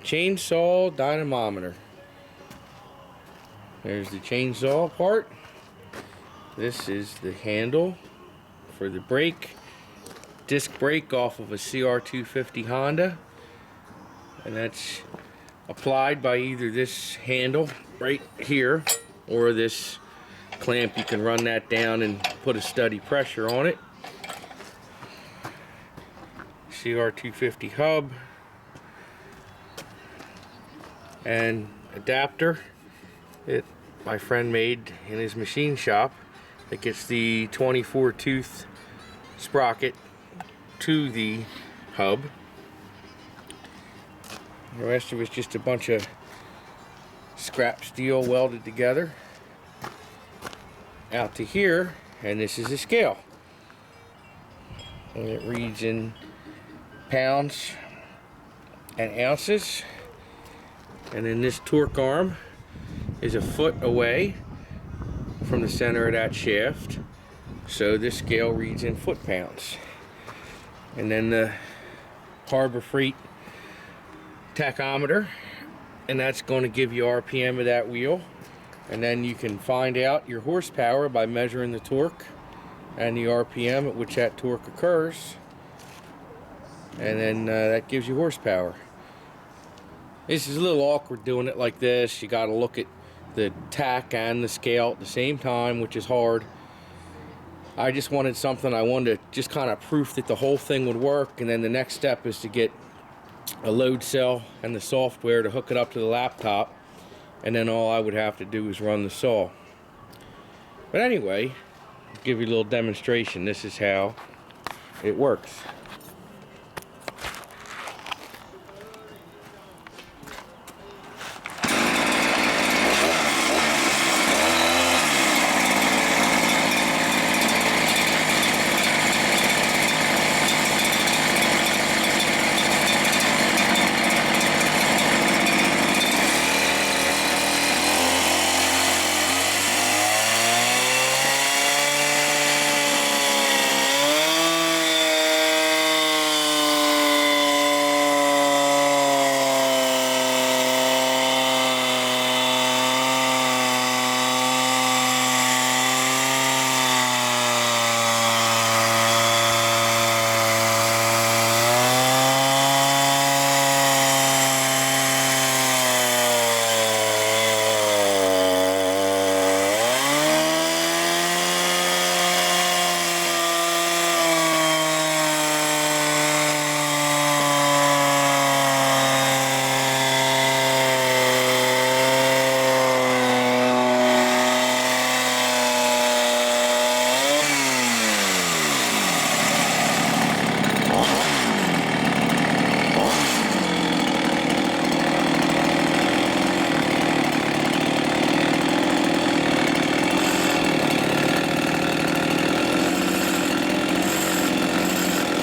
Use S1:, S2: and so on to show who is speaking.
S1: chainsaw dynamometer. There's the chainsaw part. This is the handle for the brake, disc brake off of a CR250 Honda, and that's applied by either this handle right here or this clamp. You can run that down and put a steady pressure on it. CR250 hub and adapter that my friend made in his machine shop that gets the 24 tooth sprocket to the hub. The rest of it's just a bunch of scrap steel welded together out to here, and this is a scale, and it reads in pounds and ounces. And then this torque arm is a foot away from the center of that shaft, so this scale reads in foot-pounds. And then the Harbor Freight tachometer, and that's going to give you RPM of that wheel. And then you can find out your horsepower by measuring the torque and the RPM at which that torque occurs, and then that gives you horsepower. This is a little awkward doing it like this. You got to look at the tach and the scale at the same time, which is hard. I just wanted something, I wanted to just kind of proof that the whole thing would work, and then the next step is to get a load cell and the software to hook it up to the laptop, and then all I would have to do is run the saw. But anyway, I'll give you a little demonstration. This is how it works.